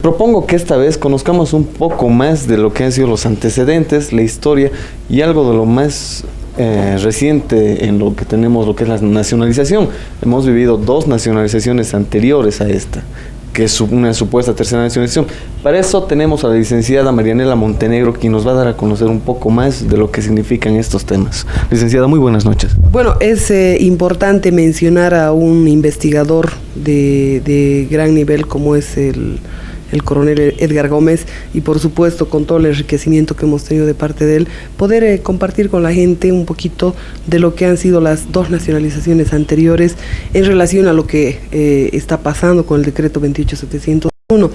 Propongo que esta vez conozcamos un poco más de lo que han sido los antecedentes, la historia y algo de lo más reciente en lo que tenemos, lo que es la nacionalización. Hemos vivido 2 nacionalizaciones anteriores a esta, que es una supuesta tercera nacionalización. Para eso tenemos a la licenciada Marianela Montenegro, quien nos va a dar a conocer un poco más de lo que significan estos temas. Licenciada, muy buenas noches. Bueno, es importante mencionar a un investigador de gran nivel como es el coronel Edgar Gómez, y por supuesto con todo el enriquecimiento que hemos tenido de parte de él, poder compartir con la gente un poquito de lo que han sido las 2 nacionalizaciones anteriores en relación a lo que está pasando con el decreto 28701.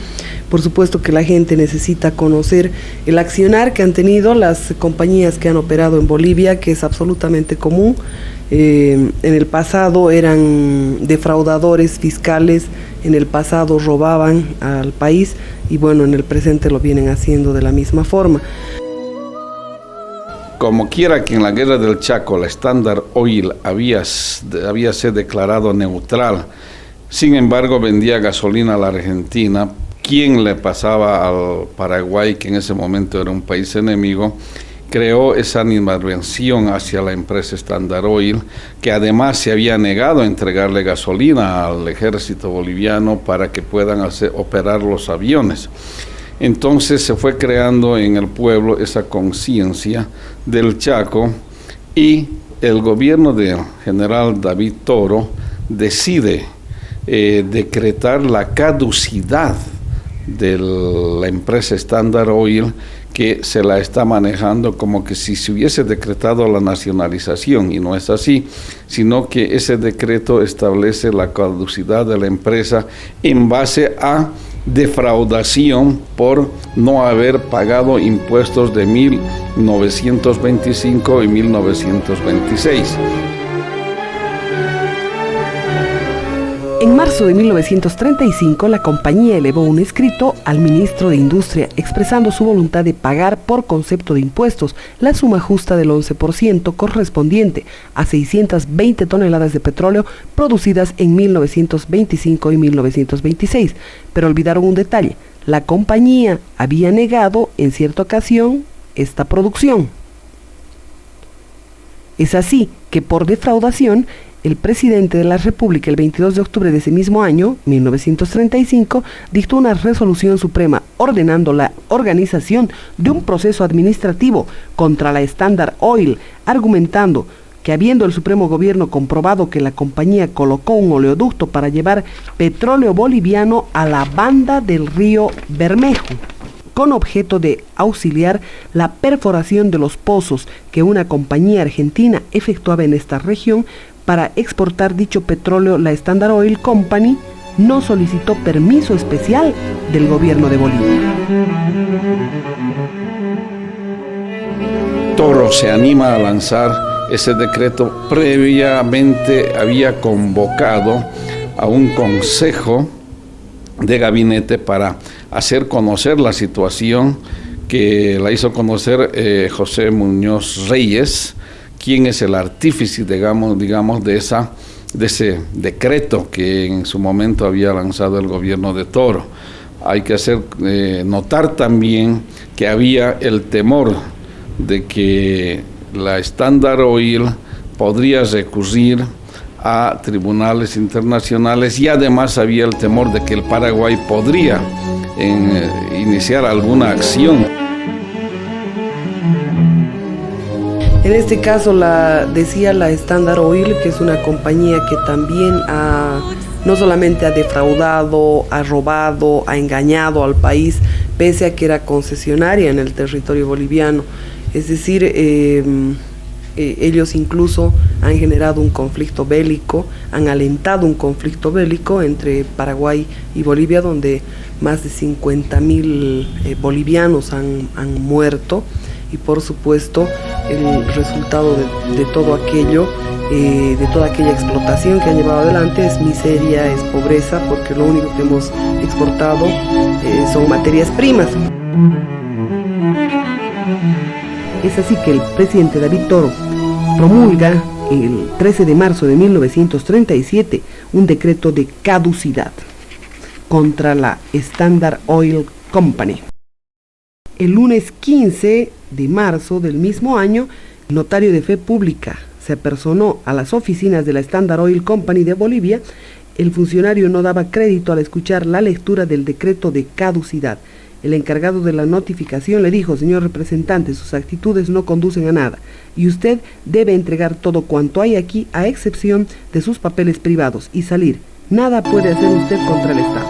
Por supuesto que la gente necesita conocer el accionar que han tenido las compañías que han operado en Bolivia, que es absolutamente común. En el pasado eran defraudadores fiscales, en el pasado robaban al país y bueno, en el presente lo vienen haciendo de la misma forma. Como quiera que en la guerra del Chaco la Standard Oil había sido declarado neutral, sin embargo vendía gasolina a la Argentina, quien le pasaba al Paraguay, que en ese momento era un país enemigo, creó esa animadversión hacia la empresa Standard Oil, que además se había negado a entregarle gasolina al ejército boliviano para que puedan operar los aviones. Entonces se fue creando en el pueblo esa conciencia del Chaco y el gobierno del general David Toro decide decretar la caducidad de la empresa Standard Oil, que se la está manejando como que si se hubiese decretado la nacionalización, y no es así, sino que ese decreto establece la caducidad de la empresa en base a defraudación por no haber pagado impuestos de 1925 y 1926. En marzo de 1935, la compañía elevó un escrito al ministro de Industria expresando su voluntad de pagar por concepto de impuestos la suma justa del 11% correspondiente a 620 toneladas de petróleo producidas en 1925 y 1926. Pero olvidaron un detalle: la compañía había negado en cierta ocasión esta producción. Es así que por defraudación, el presidente de la República, el 22 de octubre de ese mismo año, 1935, dictó una resolución suprema ordenando la organización de un proceso administrativo contra la Standard Oil, argumentando que habiendo el Supremo Gobierno comprobado que la compañía colocó un oleoducto para llevar petróleo boliviano a la banda del río Bermejo, con objeto de auxiliar la perforación de los pozos que una compañía argentina efectuaba en esta región, para exportar dicho petróleo, la Standard Oil Company no solicitó permiso especial del gobierno de Bolivia. Toro se anima a lanzar ese decreto. Previamente había convocado a un consejo de gabinete para hacer conocer la situación, que la hizo conocer José Muñoz Reyes, quien es el artífice, digamos de ese decreto que en su momento había lanzado el gobierno de Toro. Hay que hacer notar también que había el temor de que la Standard Oil podría recurrir a tribunales internacionales, y además había el temor de que el Paraguay podría iniciar alguna acción. En este caso decía la Standard Oil, que es una compañía que también no solamente ha defraudado, ha robado, ha engañado al país, pese a que era concesionaria en el territorio boliviano. Es decir, ellos incluso han generado un conflicto bélico, han alentado un conflicto bélico entre Paraguay y Bolivia, donde más de 50.000 bolivianos han muerto. Y por supuesto el resultado de todo aquello, de toda aquella explotación que han llevado adelante, es miseria, es pobreza, porque lo único que hemos exportado son materias primas. Es así que el presidente David Toro promulga el 13 de marzo de 1937 un decreto de caducidad. contra la Standard Oil Company. El lunes 15 de marzo del mismo año, el notario de fe pública se apersonó a las oficinas de la Standard Oil Company de Bolivia. El funcionario no daba crédito al escuchar la lectura del decreto de caducidad. El encargado de la notificación le dijo: señor representante, sus actitudes no conducen a nada y usted debe entregar todo cuanto hay aquí, a excepción de sus papeles privados, y salir. Nada puede hacer usted contra el Estado.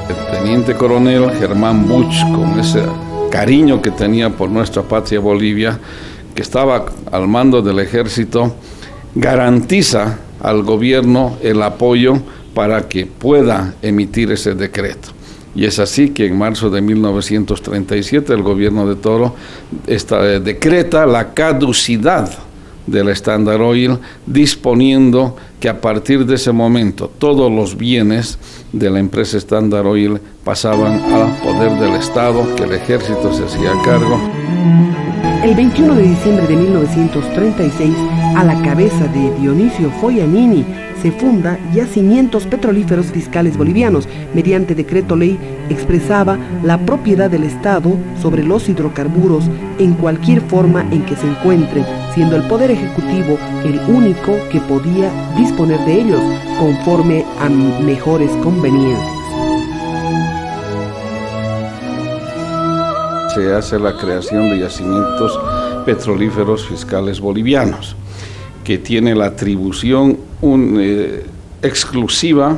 El teniente coronel Germán Buch, con ese cariño que tenía por nuestra patria Bolivia, que estaba al mando del ejército, garantiza al gobierno el apoyo para que pueda emitir ese decreto. Y es así que en marzo de 1937 el gobierno de Toro decreta la caducidad de la Standard Oil, disponiendo que a partir de ese momento todos los bienes de la empresa Standard Oil pasaban al poder del Estado, que el ejército se hacía cargo. El 21 de diciembre de 1936, a la cabeza de Dionisio Foianini, se funda Yacimientos Petrolíferos Fiscales Bolivianos. Mediante decreto ley expresaba la propiedad del Estado sobre los hidrocarburos en cualquier forma en que se encuentren, siendo el Poder Ejecutivo el único que podía disponer de ellos conforme a mejores conveniencias. Se hace la creación de Yacimientos Petrolíferos Fiscales Bolivianos, que tiene la atribución exclusiva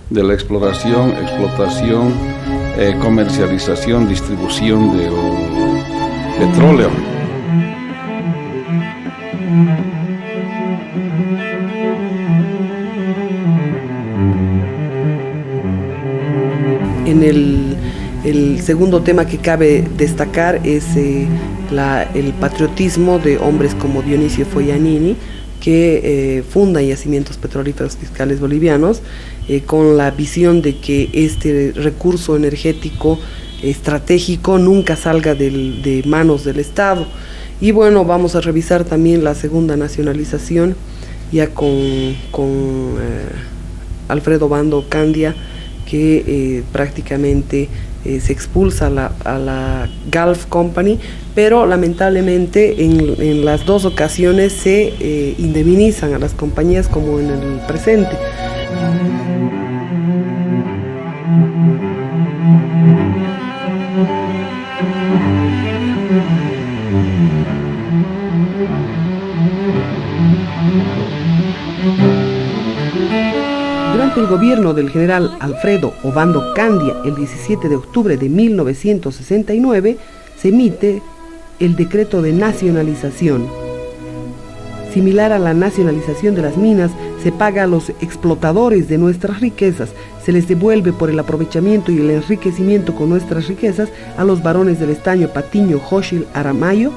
de la exploración, explotación, comercialización, distribución del petróleo. En el segundo tema que cabe destacar es el patriotismo de hombres como Dionisio Foianini, que fundan Yacimientos Petrolíferos Fiscales Bolivianos con la visión de que este recurso energético estratégico nunca salga de manos del Estado. Y bueno, vamos a revisar también la segunda nacionalización, ya con Alfredo Obando Candia, que prácticamente se expulsa a la Gulf Company, pero lamentablemente en las dos ocasiones se indemnizan a las compañías como en el presente. Durante el gobierno del general Alfredo Obando Candia, el 17 de octubre de 1969, se emite el decreto de nacionalización. Similar a la nacionalización de las minas, se paga a los explotadores de nuestras riquezas, se les devuelve por el aprovechamiento y el enriquecimiento con nuestras riquezas a los varones del estaño Patiño, Xochitl, Aramayo,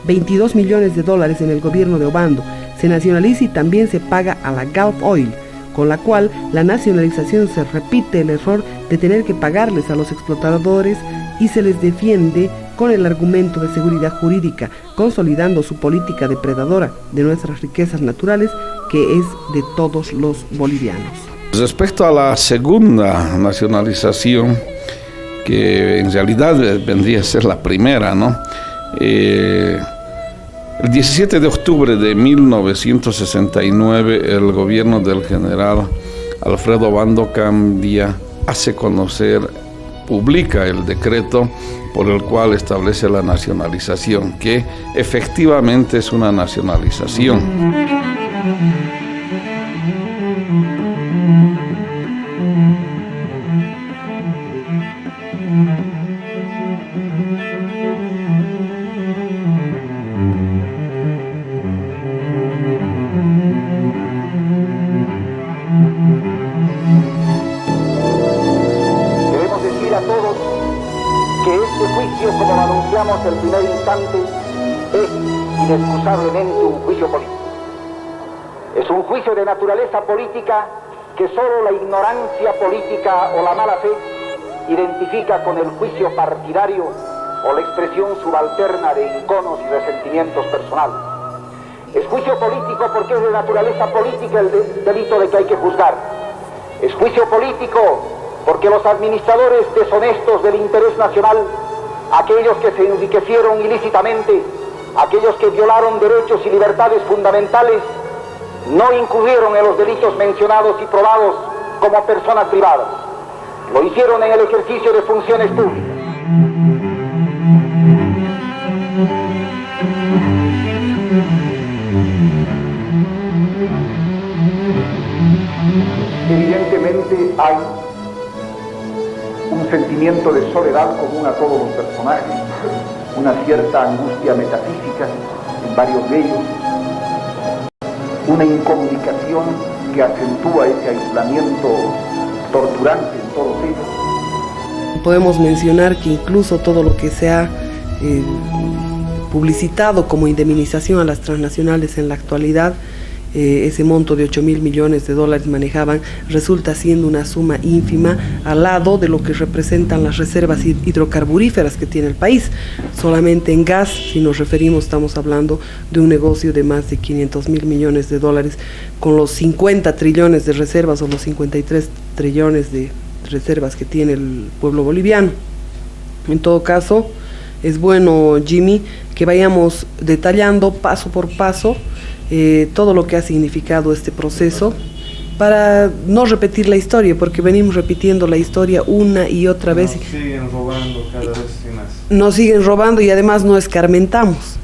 $22 millones en el gobierno de Obando. Se nacionaliza y también se paga a la Gulf Oil, con la cual la nacionalización se repite el error de tener que pagarles a los explotadores y se les defiende con el argumento de seguridad jurídica, consolidando su política depredadora de nuestras riquezas naturales, que es de todos los bolivianos. Respecto a la segunda nacionalización, que en realidad vendría a ser la primera, ¿no? El 17 de octubre de 1969, el gobierno del general Alfredo Obando Candia hace conocer, publica el decreto por el cual establece la nacionalización, que efectivamente es una nacionalización. Como lo anunciamos el primer instante, es inexcusablemente un juicio político. Es un juicio de naturaleza política que solo la ignorancia política o la mala fe identifica con el juicio partidario o la expresión subalterna de enconos y resentimientos personales. Es juicio político porque es de naturaleza política el delito de que hay que juzgar. Es juicio político porque los administradores deshonestos del interés nacional, aquellos que se enriquecieron ilícitamente, aquellos que violaron derechos y libertades fundamentales, no incurrieron en los delitos mencionados y probados como personas privadas. Lo hicieron en el ejercicio de funciones públicas. Evidentemente hay un sentimiento de soledad común a todos los personajes, una cierta angustia metafísica en varios de ellos, una incomunicación que acentúa ese aislamiento torturante en todos ellos. Podemos mencionar que incluso todo lo que se ha publicitado como indemnización a las transnacionales en la actualidad, ese monto de 8.000 millones de dólares manejaban, resulta siendo una suma ínfima al lado de lo que representan las reservas hidrocarburíferas que tiene el país. Solamente en gas, si nos referimos, estamos hablando de un negocio de más de 500.000 millones de dólares, con los 50 trillones de reservas o los 53 trillones de reservas que tiene el pueblo boliviano. En todo caso, es bueno, Jimmy, que vayamos detallando paso por paso todo lo que ha significado este proceso, para no repetir la historia, porque venimos repitiendo la historia una y otra vez. Nos siguen robando cada vez más. Nos siguen robando y además no escarmentamos.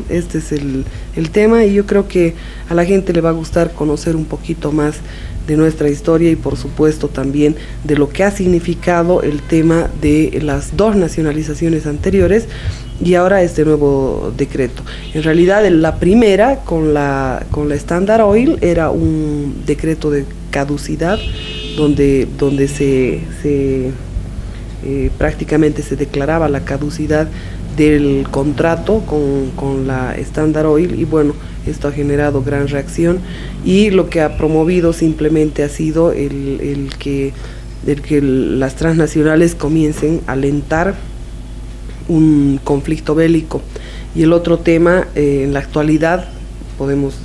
Este es el tema, y yo creo que a la gente le va a gustar conocer un poquito más de nuestra historia y por supuesto también de lo que ha significado el tema de las dos nacionalizaciones anteriores y ahora este nuevo decreto. En realidad la primera con la Standard Oil era un decreto de caducidad donde prácticamente se declaraba la caducidad del contrato con la Standard Oil, y bueno, esto ha generado gran reacción, y lo que ha promovido simplemente ha sido el que las transnacionales comiencen a alentar un conflicto bélico. Y el otro tema, en la actualidad, podemos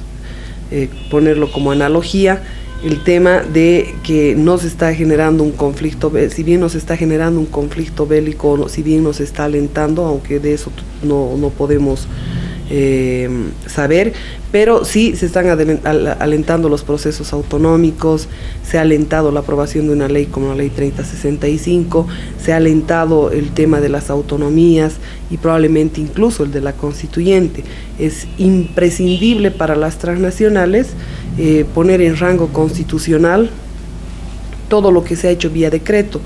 ponerlo como analogía, el tema de que no se está generando un conflicto, si bien nos está generando un conflicto bélico, si bien nos está alentando, aunque de eso no podemos saber, pero sí se están alentando los procesos autonómicos, se ha alentado la aprobación de una ley como la ley 3065, se ha alentado el tema de las autonomías y probablemente incluso el de la constituyente. Es imprescindible para las transnacionales poner en rango constitucional todo lo que se ha hecho vía decreto.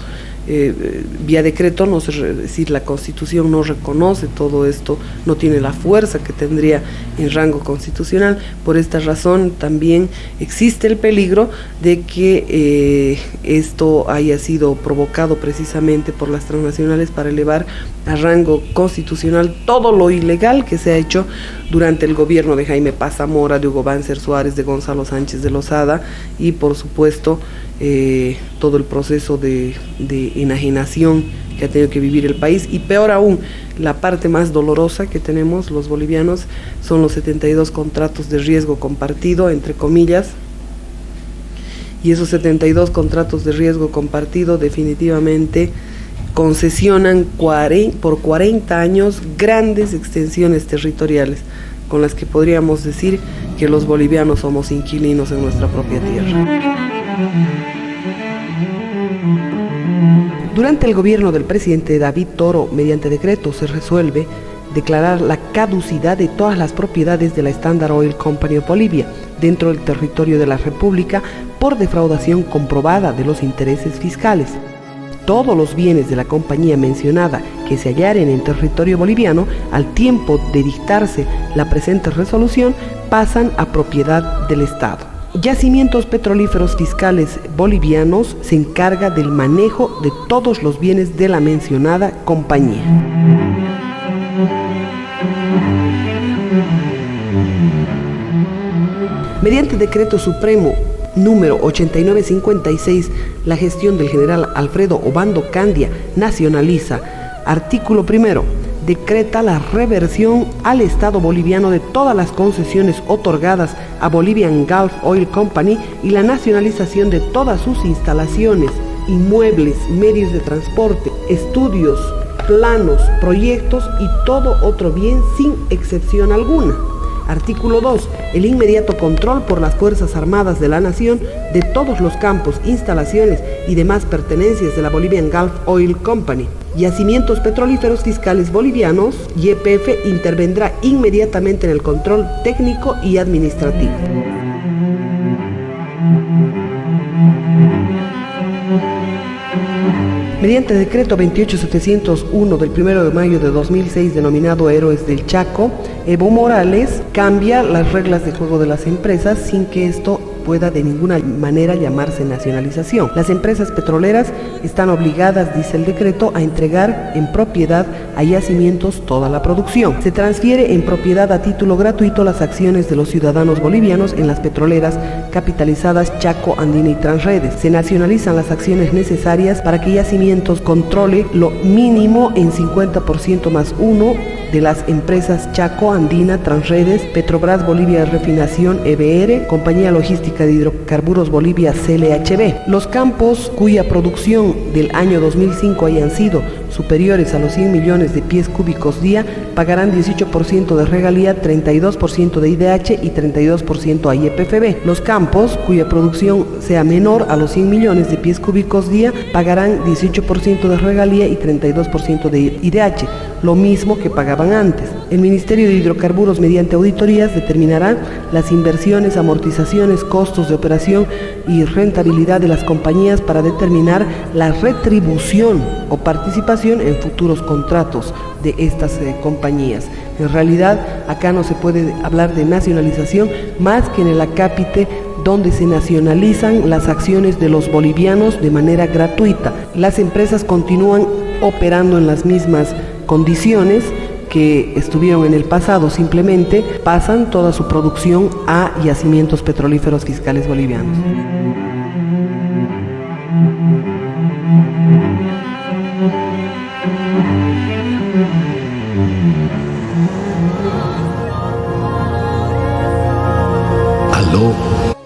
Vía decreto, no es decir, la Constitución no reconoce todo esto, no tiene la fuerza que tendría en rango constitucional. Por esta razón también existe el peligro de que esto haya sido provocado precisamente por las transnacionales para elevar a rango constitucional todo lo ilegal que se ha hecho durante el gobierno de Jaime Paz Zamora, de Hugo Banzer Suárez, de Gonzalo Sánchez de Lozada, y por supuesto todo el proceso de enajenación que ha tenido que vivir el país. Y peor aún, la parte más dolorosa que tenemos los bolivianos son los 72 contratos de riesgo compartido, entre comillas, y esos 72 contratos de riesgo compartido definitivamente concesionan por 40 años grandes extensiones territoriales, con las que podríamos decir que los bolivianos somos inquilinos en nuestra propia tierra. Durante el gobierno del presidente David Toro, mediante decreto, se resuelve declarar la caducidad de todas las propiedades de la Standard Oil Company of Bolivia dentro del territorio de la República por defraudación comprobada de los intereses fiscales. Todos los bienes de la compañía mencionada que se hallaren en territorio boliviano al tiempo de dictarse la presente resolución pasan a propiedad del Estado. Yacimientos Petrolíferos Fiscales Bolivianos se encarga del manejo de todos los bienes de la mencionada compañía. Mediante decreto supremo número 8956, la gestión del general Alfredo Obando Candia nacionaliza: artículo primero, decreta la reversión al Estado boliviano de todas las concesiones otorgadas a Bolivian Gulf Oil Company y la nacionalización de todas sus instalaciones, inmuebles, medios de transporte, estudios, planos, proyectos y todo otro bien sin excepción alguna. Artículo 2. El inmediato control por las Fuerzas Armadas de la Nación de todos los campos, instalaciones y demás pertenencias de la Bolivian Gulf Oil Company. Yacimientos petrolíferos fiscales bolivianos, YPF intervendrá inmediatamente en el control técnico y administrativo. Mediante decreto 28701 del 1 de mayo de 2006 denominado Héroes del Chaco, Evo Morales cambia las reglas de juego de las empresas sin que esto pueda de ninguna manera llamarse nacionalización. Las empresas petroleras están obligadas, dice el decreto, a entregar en propiedad a yacimientos toda la producción. Se transfiere en propiedad a título gratuito las acciones de los ciudadanos bolivianos en las petroleras capitalizadas Chaco, Andina y Transredes. Se nacionalizan las acciones necesarias para que Yacimientos controle lo mínimo en 50% más 1 de las empresas Chaco, Andina, Transredes, Petrobras Bolivia Refinación, EBR, Compañía Logística de Hidrocarburos Bolivia, CLHB. Los campos cuya producción del año 2005 hayan sido superiores a los 100 millones de pies cúbicos día pagarán 18% de regalía, 32% de IDH y 32% a YPFB. Los campos cuya producción sea menor a los 100 millones de pies cúbicos día pagarán 18% de regalía y 32% de IDH, lo mismo que pagaban antes. El Ministerio de Hidrocarburos, mediante auditorías, determinará las inversiones, amortizaciones, costos de operación y rentabilidad de las compañías para determinar la retribución o participación en futuros contratos de estas compañías. En realidad, acá no se puede hablar de nacionalización más que en el acápite donde se nacionalizan las acciones de los bolivianos de manera gratuita. Las empresas continúan operando en las mismas condiciones que estuvieron en el pasado, simplemente pasan toda su producción a yacimientos petrolíferos fiscales bolivianos. Aló